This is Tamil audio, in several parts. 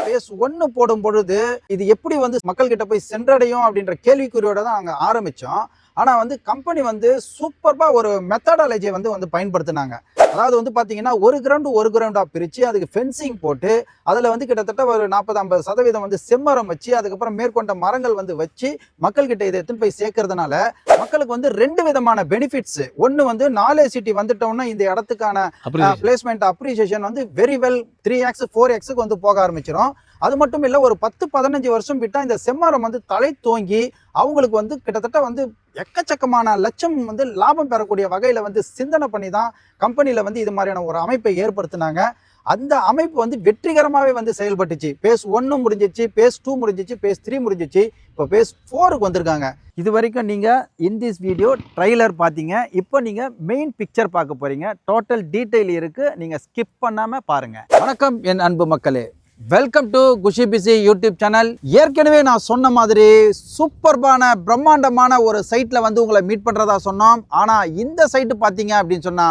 பேஸ் 1 போடும் பொழுது இது எப்படி வந்து மக்கள் கிட்ட போய் சென்றடையும் அப்படின்ற கேள்விக்குறியோட தான் நாங்க ஆரம்பிச்சோம். ஆனா வந்து கம்பெனி வந்து சூப்பர்பா ஒரு மெத்தடாலஜியை வந்து பயன்படுத்தினாங்க. அதாவது வந்து பாத்தீங்கன்னா ஒரு கிரவுண்டா பிரிச்சு அதுக்கு ஃபென்சிங் போட்டு அதுல வந்து கிட்டத்தட்ட ஒரு 40-50% வந்து செம்மரம் வச்சு அதுக்கப்புறம் மேற்கொண்ட மரங்கள் வந்து வச்சு மக்கள் கிட்ட இதை எடுத்துன்னு போய் சேர்க்கறதுனால மக்களுக்கு வந்து 2 விதமான பெனிஃபிட்ஸ். ஒன்னு வந்து நாலேஜ் சிட்டி வந்துட்டோம்னா இந்த இடத்துக்கான பிளேஸ்மெண்ட் அப்ரிசியேஷன் வந்து வெரி வெல் 3x 4x வந்து போக ஆரம்பிச்சிடும். அது மட்டும் இல்ல ஒரு 10-15 வருஷம் விட்டா இந்த செம்மரம் வந்து தலை தோங்கி அவங்களுக்கு வந்து கிட்டத்தட்ட வந்து எக்கச்சக்கமான லட்சம் வந்து லாபம் பெறக்கூடிய வகையில வந்து சிந்தனை பண்ணி தான் கம்பெனியில வந்து இது மாதிரியான ஒரு அமைப்பை ஏற்படுத்தினாங்க. அந்த அமைப்பு வந்து வெற்றிகரமாவே வந்து செயல்பட்டுச்சு. பேஸ் 1 முடிஞ்சிச்சு, பேஸ் 2 முடிஞ்சிச்சு, பேஸ் 3 முடிஞ்சிச்சு, இப்போ பேஸ் 4க்கு வந்திருக்காங்க. இது வரைக்கும் நீங்க இன் திஸ் வீடியோ ட்ரைலர் பார்த்தீங்க. இப்போ நீங்க மெயின் பிக்சர் பார்க்க போறீங்க. டோட்டல் டீடைல் இருக்கு, நீங்க ஸ்கிப் பண்ணாம பாருங்க. வணக்கம் என் அன்பு மக்களே, welcome to Kushi PC YouTube channel. ஏற்கனவே நான் சொன்ன மாதிரி சூப்பர்பான பிரம்மாண்டமான ஒரு சைட்ல வந்து உங்களை மீட் பண்றதா சொன்னோம். ஆனா இந்த சைட்டு பார்த்தீங்க அப்படின்னு சொன்னா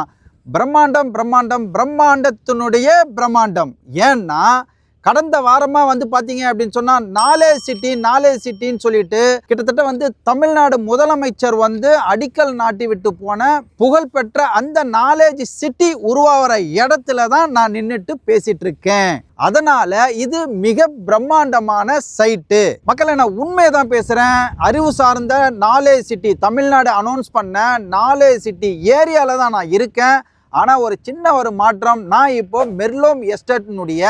பிரம்மாண்டத்தினுடைய பிரம்மாண்டம். ஏன்னா கடந்த வாரமா வந்து பாத்தீங்க அப்படின்னு சொன்னா நாலேஜ் சிட்டின்னு சொல்லிட்டு கிட்டத்தட்ட வந்து தமிழ்நாடு முதலமைச்சர் வந்து அடிக்கல் நாட்டி விட்டு போன புகழ்பெற்ற அந்த நாலேஜ் சிட்டி உருவாகிற இடத்துல தான் நான் நின்றுட்டு பேசிட்டு இருக்கேன். அதனால இது மிக பிரம்மாண்டமான சைட்டு. மக்களை நான் உண்மையை பேசுறேன். அறிவு சார்ந்த நாலேஜ் சிட்டி, தமிழ்நாடு அனௌன்ஸ் பண்ண நாலேஜ் சிட்டி ஏரியால தான் நான் இருக்கேன். ஆனா ஒரு சின்ன ஒரு மாற்றம், நான் இப்போ மெர்லோம் எஸ்டேட்டினுடைய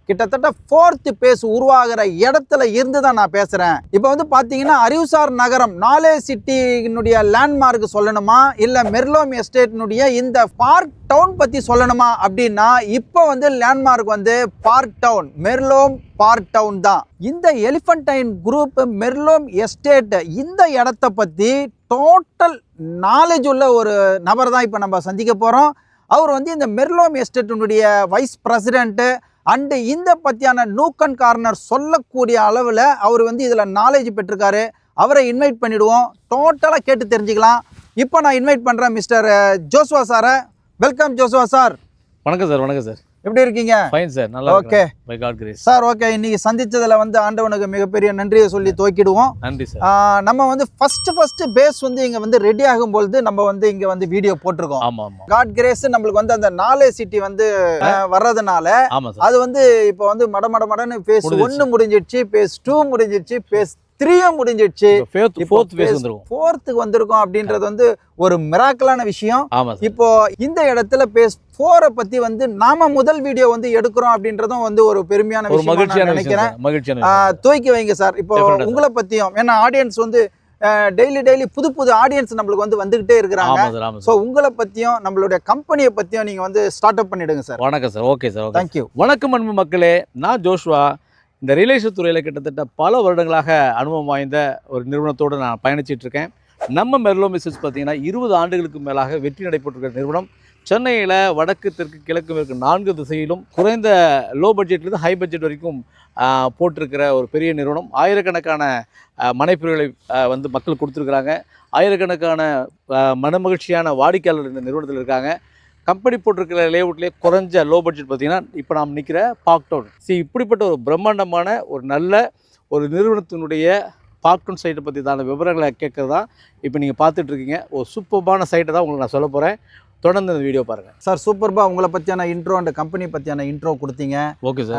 கிட்டத்தட்ட 4th பேஸ் உருவாகிற இடத்துல இருந்து தான் நான் பேசுறேன். இப்போ வந்து பாத்தீங்கன்னா அறிவுசார் நகரம் நாலேஜ் சிட்டியினுடைய லேண்ட்மார்க் சொல்லணுமா இல்ல மெர்லோம் எஸ்டேட்டினுடைய இந்த பார்க் டவுன் பத்தி சொல்லணுமா அப்படின்னா இப்போ வந்து லேண்ட்மார்க் வந்து பார்க் டவுன், மெர்லோம் பார்க் டவுன் தான். இந்த எலிஃபன்டைன் குரூப் மெர்லோம் எஸ்டேட் இந்த இடத்தை பத்தி டோட்டல் நாலேஜ் உள்ள ஒரு நபர் தான் இப்போ நம்ம சந்திக்க போறோம். அவர் வந்து இந்த மெர்லோம் எஸ்டேட்டினுடைய வைஸ் பிரசிடென்ட் அண்டு இந்த பற்றியான நூக் அண்ட் கார்னர் சொல்லக்கூடிய அளவில் அவர் வந்து இதில் நாலேஜ் பெற்றிருக்காரு. அவரை இன்வைட் பண்ணிவிடுவோம், டோட்டலாக கேட்டு தெரிஞ்சுக்கலாம். இப்போ நான் இன்வைட் பண்ணுறேன் மிஸ்டர் ஜோஸ்வா சாரை. Welcome Joshua sir. வணக்கம் சார். வணக்கம் சார். எப்படி இருக்கீங்க? ஃபைன் சார், நல்லா okay by God grace sir. Okay, இன்னைக்கு சந்திச்சதுல வந்து ஆண்டவனுக்கு மிகப்பெரிய நன்றியை சொல்லி துவக்கிடுவோம். நன்றி சார். நம்ம வந்து ஃபர்ஸ்ட் பேஸ் வந்து இங்க வந்து ரெடி ஆகும்போது நம்ம வந்து இங்க வந்து வீடியோ போட்டிருக்கோம். ஆமா ஆமா, காட் கிரேஸ் நம்மளுக்கு வந்து அந்த நாலேஜ் சிட்டி வந்து வர்றதுனால அது வந்து இப்போ வந்து மடன்னு பேஸ் 1 முடிஞ்சிடுச்சு, பேஸ் 2 முடிஞ்சிடுச்சு, பேஸ் 3 முடிஞ்சிடுச்சு, ஃபோர்த்துக்கு வந்திருக்கோம் அப்படின்றது வந்து ஒரு மிராக்கலான விஷயம். இப்போ இந்த இடத்துல பேஸ் 4 பத்தி வந்து நாம முதல் வீடியோ வந்து எடுக்கிறோம் அப்படின்றதும் வந்து ஒரு பெருமையான விஷயம் நினைக்கிறேன். தூக்கி வைங்க சார். இப்போ உங்களை பத்தியும், ஏன்னா ஆடியன்ஸ் வந்து டெய்லி புது ஆடியன்ஸ் நம்மளுக்கு வந்து வந்துகிட்டே இருக்கிறாங்க. சோ உங்களை பத்தியும் நம்மளுடைய கம்பெனியை பத்தியும் நீங்க வந்து ஸ்டார்ட் அப் பண்ணிடுங்க சார். வணக்கம் சார். Okay sir, thank you. வணக்கம் அன்பு மக்களே, நான் ஜோஷ்வா. இந்த ரியல் எஸ்டேட் துறையில் கிட்டத்தட்ட பல வருடங்களாக அனுபவம் வாய்ந்த ஒரு நிறுவனத்தோடு நான் பயணிச்சிட்டு இருக்கேன். நம்ம மெர்லோம் எஸ்டேட்ஸ் பார்த்தீங்கன்னா 20 ஆண்டுகளுக்கு மேலாக வெற்றி நடைபெற்றிருக்கிற நிறுவனம். சென்னையில் வடக்கு தெற்கு கிழக்கு மேற்கு 4 திசையிலும் குறைந்த லோ பட்ஜெட்லேருந்து ஹை பட்ஜெட் வரைக்கும் போட்டிருக்கிற ஒரு பெரிய நிறுவனம். ஆயிரக்கணக்கான மனைப்பிரிவுகளை வந்து மக்கள் கொடுத்துருக்குறாங்க. ஆயிரக்கணக்கான மனமகிழ்ச்சியான வாடிக்கையாளர் இந்த நிறுவனத்தில் இருக்காங்க. கம்பெனி போட்டிருக்கிற லேஅவுட்லேயே குறைஞ்ச லோ பட்ஜெட் பார்த்தீங்கன்னா இப்போ நாம் நிற்கிற பார்க் டவுன். இப்படிப்பட்ட ஒரு பிரம்மாண்டமான ஒரு நல்ல ஒரு நிறுவனத்தினுடைய பார்க் டவுன் சைட்டை பற்றி தான விவரங்களை கேட்குறது தான் இப்போ நீங்கள் பார்த்துட்ருக்கீங்க. ஒரு சூப்பர்பான சைட்டை தான் உங்களுக்கு நான் சொல்ல போகிறேன். தொடர்ந்து இந்த வீடியோ பாருங்கள் சார். சூப்பர்பா உங்களை பற்றியான இன்ட்ரோ அண்ட் கம்பெனி பற்றியான இன்ட்ரோ கொடுத்தீங்க. Okay sir.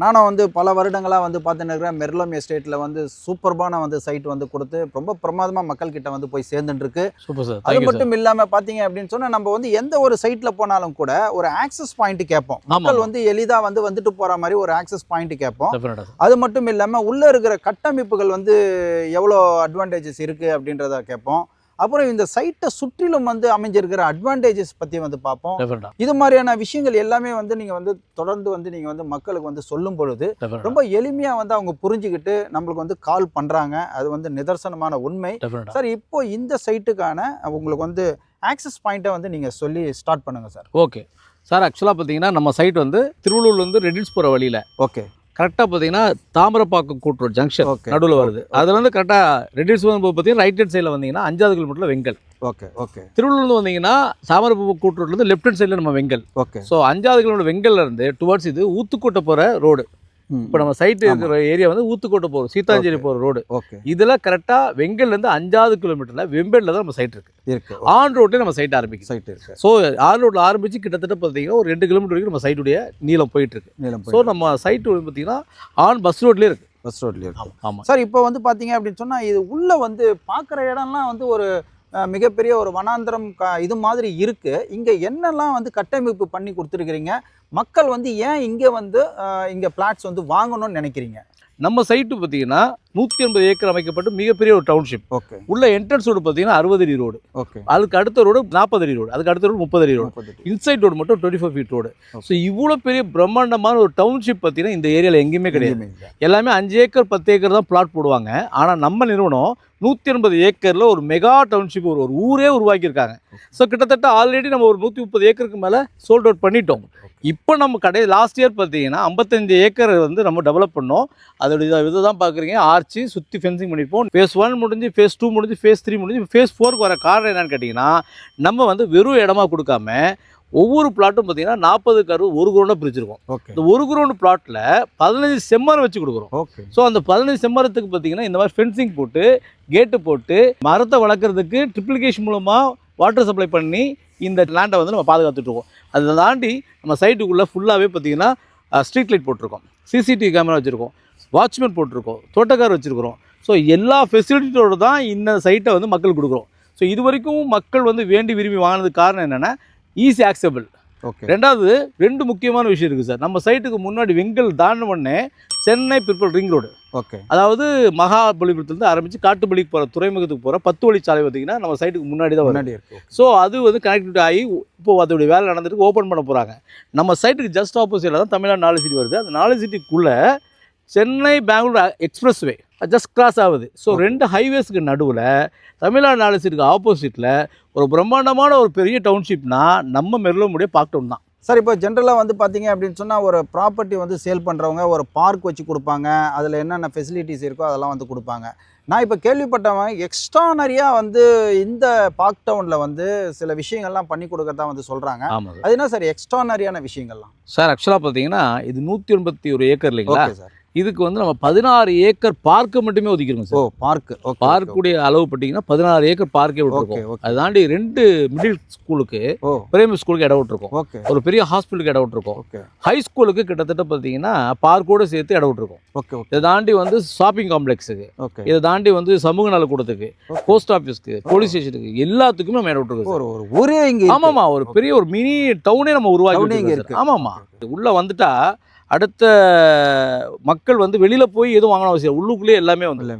நானும் வந்து பல வருடங்களாக வந்து பார்த்துன்னு இருக்கிறேன். மெர்லோம் எஸ்டேட்டில் வந்து சூப்பர்பான வந்து சைட் வந்து கொடுத்து ரொம்ப பிரமாதமாக மக்கள் கிட்ட வந்து போய் சேர்ந்துருக்கு. Super sir. அது மட்டும் இல்லாமல் பார்த்தீங்க அப்படின்னு சொன்னால் நம்ம வந்து எந்த ஒரு சைட்டில் போனாலும் கூட ஒரு ஆக்சஸ் பாயிண்ட் கேட்போம். மக்கள் வந்து எளிதாக வந்துட்டு போகிற மாதிரி ஒரு ஆக்சஸ் பாயிண்ட் கேட்போம். அது மட்டும் இல்லாமல் உள்ளே இருக்கிற கட்டமைப்புகள் வந்து எவ்வளோ அட்வான்டேஜஸ் இருக்குது அப்படின்றத கேட்போம். அப்புறம் இந்த சைட்டை சுற்றிலும் வந்து அமைஞ்சிருக்கிற அட்வான்டேஜஸ் பற்றி வந்து பார்ப்போம். இது மாதிரியான விஷயங்கள் எல்லாமே வந்து நீங்கள் வந்து தொடர்ந்து வந்து நீங்கள் வந்து மக்களுக்கு வந்து சொல்லும் பொழுது ரொம்ப எளிமையாக வந்து அவங்க புரிஞ்சுக்கிட்டு நம்மளுக்கு வந்து கால் பண்ணுறாங்க. அது வந்து நிதர்சனமான உண்மை சார். இப்போ இந்த சைட்டுக்கான உங்களுக்கு வந்து ஆக்சஸ் பாயிண்ட்டை வந்து நீங்கள் சொல்லி ஸ்டார்ட் பண்ணுங்கள் சார். Okay sir. ஆக்சுவலாக பார்த்தீங்கன்னா நம்ம சைட் வந்து திருவள்ளூர்லேருந்து ரெட்டில்ஸ் போகிற வழியில் ஓகே கரெக்டாக பார்த்தீங்கன்னா தாமிரப்பாக்கம் கூட்டுரோடு ஜங்ஷன் நடுவில் வருது. அதில் வந்து கரெக்டாக ரெட்டில்ஸ் வந்து பார்த்தீங்கன்னா ரைட் ஹேண்ட் சைடில் வந்தீங்கன்னா 5வது கிலோமீட்டரில் வெங்கல். Okay okay. திருவள்ளூர்லேருந்து வந்தீங்கன்னா தாமிரப்பாக்கம் கூட்டுரோட்லேருந்து லெஃப்ட் ஹேண்ட் சைடில் நம்ம வெங்கல். ஓகே. ஸோ 5வது கிலோமீட்டர் வெங்கல்லேருந்து டுவர்ட்ஸ் இது ஊத்துக்கோட்டை போகிற ரோடு. இப்போ நம்ம சைட் இருக்கிற ஏரியா வந்து ஊத்துக்கோட்டை போகிறோம், சீத்தாஞ்சேரி போகிற ரோடு. ஓகே. இதில் கரெக்டாக வெங்கல்லேருந்து 5வது கிலோமீட்டரில் வெம்பேடில் தான் நம்ம சைட் இருக்குது. ஆன் ரோட்லேயே நம்ம சைட் ஆரம்பிக்கும். சைட் இருக்குது. ஸோ ஆன் ரோட்டில் ஆரம்பித்து கிட்டத்தட்ட பார்த்தீங்கன்னா ஒரு 2 கிலோமீட்டர் வரைக்கும் நம்ம சைட்டுடைய நீளம் போயிட்டுருக்கு. ஸோ நம்ம சைட்டு வந்து பார்த்தீங்கன்னா ஆன் பஸ் ரோட்லேயே இருக்குது. பஸ் ரோட்லேயே இருக்குது. ஆமாம் சார். இப்போ வந்து பார்த்தீங்க அப்படின்னு சொன்னால் இது உள்ளே வந்து பார்க்குற இடம்லாம் வந்து ஒரு மிகப்பெரிய ஒரு வனாந்திரம் இது மாதிரி இருக்குது. இங்கே என்னெல்லாம் வந்து கட்டமைப்பு பண்ணி கொடுத்துருக்கிறீங்க? மக்கள் வந்து ஏன் இங்கே வந்து இங்கே பிளாட்ஸ் வந்து வாங்கணும்னு நினைக்கிறீங்க? நம்ம சைட்டு பார்த்தீங்கன்னா 180 ஏக்கர் அமைக்கப்பட்டு மிகப்பெரிய ஒரு டவுன்ஷிப். ஓகே. உள்ள என்ட்ரன்ஸ் ரோடு பார்த்தீங்கன்னா 60 அடி ரோடு. ஓகே. அதுக்கு அடுத்த ரோடு 40 அடி ரோடு. அதுக்கு அடுத்த ரோடு 30 அடி ரோடு. இன்சைட் ரோடு மட்டும் 24 ஃபீட் ரோடு. ஸோ இவ்வளோ பெரிய பிரம்மாண்டமான ஒரு டவுன்ஷிப் பார்த்தீங்கன்னா இந்த ஏரியாவில் எங்கேயுமே கிடையாது. எல்லாமே 5 ஏக்கர் 10 ஏக்கர் தான் பிளாட் போடுவாங்க. ஆனால் நம்ம நிறுவனம் 180 ஏக்கரில் ஒரு மெகா டவுன்ஷிப் ஒரு ஊரே உருவாக்கியிருக்காங்க. ஸோ கிட்டத்தட்ட ஆல்ரெடி நம்ம ஒரு 130 ஏக்கருக்கு மேலே சோல்ட் அவுட் பண்ணிட்டோம். இப்போ நம்ம லாஸ்ட் இயர் பார்த்தீங்கன்னா 55 ஏக்கர் வந்து நம்ம டெவலப் பண்ணோம். அதோட இதை தான் பார்க்குறீங்க. ஆர்ச்சி சுற்றி ஃபென்சிங் பண்ணியிருப்போம். ஃபேஸ் 1 முடிஞ்சு, ஃபேஸ் 2 முடிஞ்சு, ஃபேஸ் 3 முடிஞ்சு, ஃபேஸ் 4க்கு வர காரணம் என்னன்னு கேட்டிங்கன்னா, நம்ம வந்து வெறும் இடமா கொடுக்காம ஒவ்வொரு பிளாட்டும் பார்த்தீங்கன்னா 40 கரு ஒரு கிரௌண்டாக பிரிச்சிருக்கோம். இந்த ஒரு கிரௌண்ட் பிளாட்டில் 15 செம்மரம் வச்சு கொடுக்குறோம். ஓகே. ஸோ அந்த 15 செம்மரத்துக்கு பார்த்தீங்கன்னா இந்த மாதிரி ஃபென்சிங் போட்டு கேட்டு போட்டு மரத்தை வளர்க்குறதுக்கு ட்ரிப்ளிகேஷன் மூலமாக வாட்டர் சப்ளை பண்ணி இந்த லேண்டை வந்து நம்ம பாதுகாத்துட்ருக்கோம். அதை தாண்டி நம்ம சைட்டுக்குள்ளே ஃபுல்லாகவே பார்த்தீங்கன்னா ஸ்ட்ரீட் லைட் போட்டிருக்கோம், சிசிடிவி கேமரா வச்சுருக்கோம், வாட்ச்மேன் போட்டிருக்கோம், தோட்டக்கார் வச்சுருக்கிறோம். ஸோ எல்லா ஃபெசிலிட்டியோடு தான் இந்த சைட்டை வந்து மக்கள் கொடுக்குறோம். ஸோ இது வரைக்கும் மக்கள் வந்து வேண்டி விரும்பி வாங்கினதுக்கு காரணம் என்னென்னா ஈஸி ஆக்சபிள். ஓகே. ரெண்டாவது 2 முக்கியமான விஷயம் இருக்குது சார். நம்ம சைட்டுக்கு முன்னாடி வெங்கல் தாண்டின உடனே சென்னை பிற்பல் ரிங் ரோடு. ஓகே. அதாவது மகாபலிபுரத்துலேருந்து ஆரம்பித்து காட்டுப்பள்ளிக்கு போகிற துறைமுகத்துக்கு போகிற 10 வழிச்சாலை பார்த்தீங்கன்னா நம்ம சைட்டுக்கு முன்னாடி தான் முன்னாடி இருக்குது. ஸோ அது வந்து கனெக்டிவிட்டி ஆகி இப்போது அதோடைய வேலை நடந்துட்டு ஓப்பன் பண்ண போகிறாங்க. நம்ம சைட்டுக்கு ஜஸ்ட் ஆப்போசிட்டில் தான் தமிழ்நாடு 4 சிட்டி வருது. அந்த 4 சிட்டிக்குள்ளே Chennai Bangalore expressway just cross ஆகுது. ஸோ 2 ஹைவேஸ்க்கு நடுவில் தமிழ்நாடு 4 சிட்டிக்கு ஆப்போசிட்டில் ஒரு பிரம்மாண்டமான ஒரு பெரிய டவுன்ஷிப்னா நம்ம மெர்லோமுடைய பார்க் டவுன் தான். சார். இப்போ ஜென்ரலாக வந்து பார்த்தீங்க அப்படின்னு சொன்னால் ஒரு ப்ராப்பர்ட்டி வந்து சேல் பண்ணுறவங்க ஒரு பார்க் வச்சு கொடுப்பாங்க. அதில் என்னென்ன ஃபெசிலிட்டிஸ் இருக்கோ அதெல்லாம் வந்து கொடுப்பாங்க. நான் இப்போ கேள்விப்பட்டவன் எக்ஸ்ட்ரானரியாக வந்து இந்த பார்க் டவுனில் வந்து சில விஷயங்கள்லாம் பண்ணி கொடுக்கறதா வந்து சொல்கிறாங்க. ஆமாம். அது என்ன சார் எக்ஸ்ட்ரானரியான விஷயங்கள்லாம்? சார் ஆக்சுவலாக பார்த்தீங்கன்னா இது 181 ஏக்கர் இல்லைங்களா? சார். இதுக்கு வந்து நம்ம 16 ஏக்கர் பார்க்கு மட்டுமே ஒதுக்கிருக்கோம் சார். பார்க்கு. பார்க்குடைய அளவு பார்த்தீங்கன்னா 16 ஏக்கர் பார்க்கே விட்டுருக்கோம். அது தாண்டி 2 மிடில் ஸ்கூலுக்கு, பிரைமரி ஸ்கூலுக்கு இடம் விட்டுருக்கோம். ஒரு பெரிய ஹாஸ்பிட்டலுக்கு இடம் விட்டுருக்கோம். ஹை ஸ்கூலுக்கு கிட்டத்தட்ட பார்த்தீங்கன்னா பார்க்கோடு சேர்த்து இடம் விட்டுருக்கோம். இதை தாண்டி வந்து ஷாப்பிங் காம்ப்ளெக்ஸுக்கு, இதை தாண்டி வந்து சமூக நலக்கூடத்துக்கு, போஸ்ட் ஆஃபீஸ்க்கு, போலீஸ் ஸ்டேஷனுக்கு எல்லாத்துக்குமே நம்ம இடம் விட்டுருக்கோம். ஒரே இங்கே ஆமாம்மா ஒரு பெரிய ஒரு மினி டவுனே நம்ம உருவாக்கி. ஆமாம்மா உள்ளே வந்துட்டா அடுத்த மக்கள் வந்து வெளியில் போய் எதுவும் வாங்கணும் அவசியம், உள்ளுக்குள்ளேயே எல்லாமே வந்து.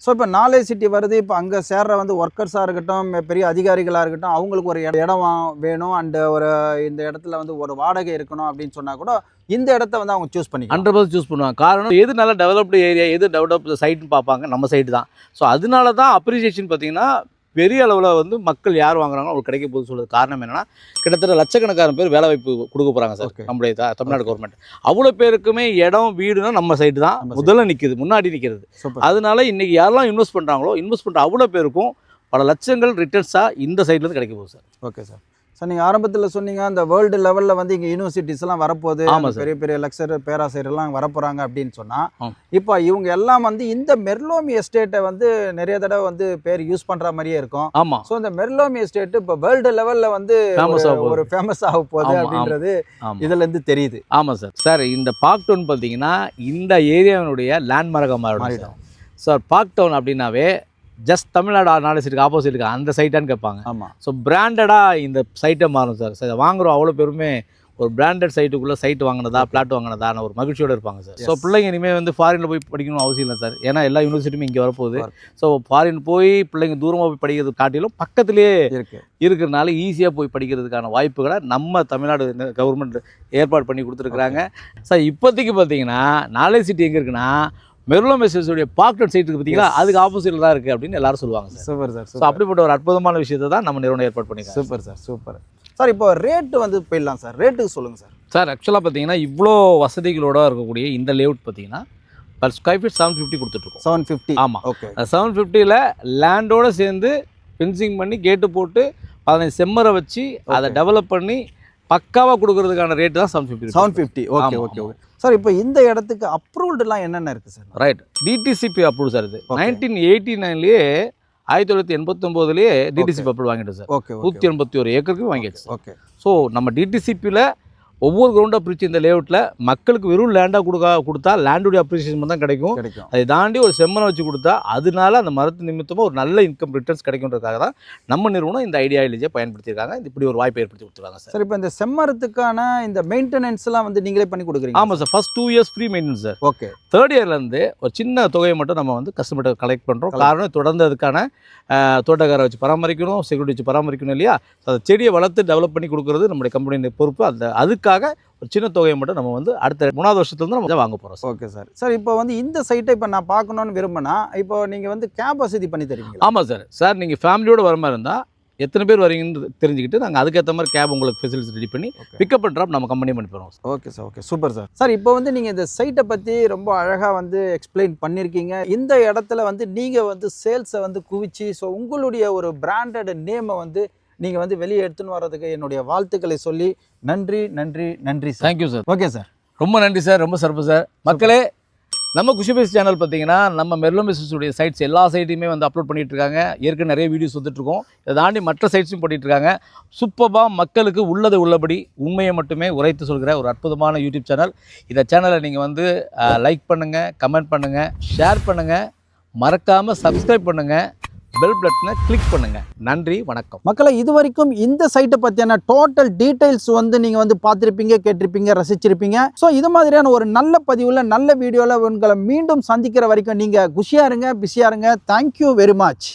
ஸோ இப்போ 4 சிட்டி வருது. இப்போ அங்கே சேர்ற வந்து ஒர்க்கர்ஸாக இருக்கட்டும், பெரிய அதிகாரிகளாக இருக்கட்டும், அவங்களுக்கு ஒரு இடம் வேணும் அண்டு ஒரு இந்த இடத்துல வந்து ஒரு வாடகை இருக்கணும் அப்படின்னு சொன்னால் கூட இந்த இடத்த வந்து அவங்க சூஸ் பண்ணி 100% சூஸ் பண்ணுவாங்க. காரணம் எது நல்ல டெவலப்டு ஏரியா, எது டெவலப்டு சைட்டுன்னு பார்ப்பாங்க. நம்ம சைட்டு தான். ஸோ அதனால தான் அப்ரிசியேஷன் பார்த்தீங்கன்னா பெரிய அளவில் வந்து மக்கள் யார் வாங்குறாங்களோ அவங்களுக்கு கிடைக்க போகுது. சொல்கிறது காரணம் என்னென்னா கிட்டத்தட்ட லட்சக்கணக்கான பேர் வேலை வாய்ப்பு கொடுக்க போகிறாங்க சார் நம்முடைய தமிழ்நாடு கவர்மெண்ட். அவ்வளோ பேருக்குமே இடம் வீடுனா நம்ம சைட்டு தான் முதல்ல நிற்கிது, முன்னாடி நிற்கிறது. அதனால இன்றைக்கி யாரெல்லாம் இன்வெஸ்ட் பண்ணுறாங்களோ இன்வெஸ்ட் பண்ணுற அவ்வளோ பேருக்கும் பல லட்சங்கள் ரிட்டர்ன்ஸாக இந்த சைட்லேருந்து கிடைக்க போகுது சார். Okay sir. சார் நீங்கள் ஆரம்பத்தில் சொன்னீங்க அந்த வேர்ல்டு லெவலில் வந்து இங்கே யூனிவர்சிட்டிஸ்லாம் வரப்போகுது, பெரிய பெரிய லெக்சரர் பேராசிரியர்லாம் வரப்போகிறாங்க அப்படின்னு சொன்னால் இப்போ இவங்க எல்லாம் வந்து இந்த மெர்லோமி எஸ்டேட்டை வந்து நிறைய தடவை வந்து பேர் யூஸ் பண்ணுற மாதிரியே இருக்கும். ஆமாம். ஸோ இந்த மெர்லோமி எஸ்டேட்டு இப்போ வேர்ல்டு லெவலில் வந்து ஒரு ஃபேமஸ் ஆக போகுது அப்படின்றது இதுலேருந்து தெரியுது. ஆமாம் சார். சார் இந்த பார்க் டவுன் பார்த்தீங்கன்னா இந்த ஏரியாவினுடைய லேண்ட்மார்க்காக மாறிடும் சார். பார்க் டவுன் அப்படின்னாவே ஜஸ்ட் தமிழ்நாடு 4 சிட்டிக்கு ஆப்போசிட்டுக்கு அந்த சைட்டான்னு கேட்பாங்க. ஆமாம். ஸோ பிராண்டடாக இந்த சைட்டை மாறும் சார். சார் வாங்குகிறோம் அவ்வளோ பேருமே ஒரு பிராண்டட் சைட்டுக்குள்ளே சைட்டு வாங்கினதா பிளாட் வாங்கினதான ஒரு மகிழ்ச்சியோடு இருப்பாங்க சார். ஸோ பிள்ளைங்க இனிமேல் வந்து ஃபாரினில் போய் படிக்கணும் அவசியம் இல்லை சார். ஏன்னா எல்லா யூனிவர்சிட்டியுமே இங்கே வரப்போகுது. ஸோ ஃபாரின் போய் பிள்ளைங்க தூரமாக போய் படிக்கிறது காட்டிலும் பக்கத்துலேயே இருக்கிறதுனால ஈஸியாக போய் படிக்கிறதுக்கான வாய்ப்புகளை நம்ம தமிழ்நாடு கவர்மெண்ட் ஏற்பாடு பண்ணி கொடுத்துருக்குறாங்க சார். இப்போதைக்கு பார்த்தீங்கன்னா 4 சிட்டி எங்கே இருக்குன்னா மெர்லோமி எஸ்டேட்ஸுடைய பார்க் டவுன் சைட்டுக்கு பார்த்தீங்களா அதுக்கு ஆப்போசிட்டில் தான் இருக்குது அப்படின்னு எல்லாரும் சொல்லுவாங்க சார். Super sir. ஸோ அப்படிப்பட்ட ஒரு அற்புதமான விஷயத்தை தான் நம்ம நிறுவனம் ஏற்பாடு பண்ணியிருக்கோம். Super sir. Super sir. இப்போ ரேட்டு வந்து போயிடலாம் சார். ரேட்டுக்கு சொல்லுங்கள் சார். சார் ஆக்சுவலாக பார்த்தீங்கன்னா இவ்வளோ வசதிகளோடு இருக்கக்கூடிய இந்த லேஅவுட் பார்த்தீங்கன்னா பர் ஸ்கொயர் ஃபீட் 750 கொடுத்துட்ருக்கோம். 750. ஆமாம். ஓகே. 750ல் லேண்டோடு சேர்ந்து ஃபென்சிங் பண்ணி கேட்டு போட்டு 15 செம்மரை வச்சு அதை டெவலப் பண்ணி பக்காவாக கொடுக்கறதுக்கான ரேட்டு தான் 750. 750. ஓகே ஆமா, ஓகே ஓகே சார். இப்போ இந்த இடத்துக்கு அப்ரூவ்டுலாம் என்னென்ன இருக்குது sir? Right, DTCP approve sir. இது 1989லேயே 1989லேயே டிடிசிபி அப்ரூவ் வாங்கிட்டோம் சார். ஓகே 181 ஏக்கருக்கு வாங்கிடுச்சு. ஓகே. ஸோ நம்ம டிடிசிபியில் ஒவ்வொரு கிரவுண்டாக பிரித்து இந்த லேஅவுட்டில் மக்களுக்கு வெறும் லேண்டாக கொடுத்தா லேண்டுடைய அப்ரிசியேஷன் தான் கிடைக்கும். அதை தாண்டி ஒரு செம்மனை வச்சு கொடுத்தா அதனால அந்த மரத்து நிமித்தமாக ஒரு நல்ல இன்கம் ரிட்டர்ன்ஸ் கிடைக்குன்றதுக்காக தான் நம்ம நிறுவனம் இந்த ஐடியாலஜியை பயன்படுத்தியிருக்காங்க. இப்படி ஒரு வாய்ப்பை ஏற்படுத்தி கொடுத்துருக்காங்க சார். சார் இப்போ இந்த செம்மரத்துக்கான இந்த மெயின்டெனன்ஸ்லாம் வந்து நீங்களே பண்ணி கொடுக்குறீங்க? ஆமாம் sir. First 2 years free maintenance sir. Okay. 3rd இயர்லேருந்து ஒரு சின்ன தொகையை மட்டும் நம்ம வந்து கஸ்டமர்கிட்ட கலெக்ட் பண்ணுறோம். காரணம் தொடர்ந்து அதுக்கான தோட்டக்காரை வச்சு பராமரிக்கணும், செக்யூரிட்டி வச்சு பராமரிக்கணும் இல்லையா? அந்த செடியை வளர்த்து டெவலப் பண்ணி கொடுக்குறது நம்மளுடைய கம்பெனியின் பொறுப்பு. அதுக்காக ஒரு சின்ன தொகையை மட்டும் நம்ம வந்து அடுத்த 3வது வருஷத்துலேருந்து நம்ம வாங்க போகிறோம் சார். Okay sir. சார் இப்போ வந்து இந்த சைட்டை இப்போ நான் பார்க்கணுன்னு விரும்பினா இப்போ நீங்கள் வந்து கேப் வசதி பண்ணி தருவீங்களா? ஆமாம் சார். சார் நீங்கள் ஃபேமிலியோடு வர மாதிரி இருந்தால் எத்தனை பேர் வரீங்கன்னு தெரிஞ்சுக்கிட்டு நாங்கள் அதுக்கேற்ற மாதிரி கேப் உங்களுக்கு ஃபெசிலிட்டி ரெடி பண்ணி பிக்கப் அண்ட் ட்ராப் நம்ம கம்பெனி பண்ணி போகிறோம். Okay sir. Okay super sir. Sir இப்போ வந்து நீங்கள் இந்த சைட்டை பற்றி ரொம்ப அழகாக வந்து எக்ஸ்பிளைன் பண்ணியிருக்கீங்க. இந்த இடத்துல வந்து நீங்கள் வந்து சேல்ஸை வந்து குவிச்சு ஸோ உங்களுடைய ஒரு பிராண்டட் நேமை வந்து நீங்கள் வந்து வெளியே எடுத்துன்னு வர்றதுக்கு என்னுடைய வாழ்த்துக்களை சொல்லி நன்றி நன்றி நன்றி sir. Thank you sir. Okay sir. ரொம்ப நன்றி சார். ரொம்ப சிறப்பு சார். மக்களே, நம்ம குஷிபேஸ் சேனல் பார்த்தீங்கன்னா நம்ம மெர்லோ மிஸ்ஸஸுடைய சைட்ஸ் எல்லா சைட்டையுமே வந்து அப்லோட் பண்ணிட்டு இருக்காங்க. ஏற்கனவே நிறைய வீடியோஸ் வந்துட்டுருக்கோம். இதை தாண்டி மற்ற சைட்ஸும் பண்ணிட்டு இருக்காங்க. சூப்பராக மக்களுக்கு உள்ளதை உள்ளபடி உண்மையை மட்டுமே உரைத்து சொல்கிற ஒரு அற்புதமான யூடியூப் சேனல். இந்த சேனலை நீங்கள் வந்து லைக் பண்ணுங்கள், கமெண்ட் பண்ணுங்கள், ஷேர் பண்ணுங்கள், மறக்காமல் சப்ஸ்கிரைப் பண்ணுங்கள், பெல் பட்டனை கிளிக் பண்ணுங்கள். நன்றி, வணக்கம். மக்களை, இது வரைக்கும் இந்த சைட்டை பற்றியான டோட்டல் டீட்டெயில்ஸ் வந்து நீங்கள் வந்து பார்த்துருப்பீங்க, கேட்டிருப்பீங்க, ரசிச்சிருப்பீங்க. ஸோ இது மாதிரியான ஒரு நல்ல பதிவில் நல்ல வீடியோவில் உங்களை மீண்டும் சந்திக்கிற வரைக்கும் நீங்கள் குஷியாக இருங்க, பிஸியாக இருங்க. Thank you very much.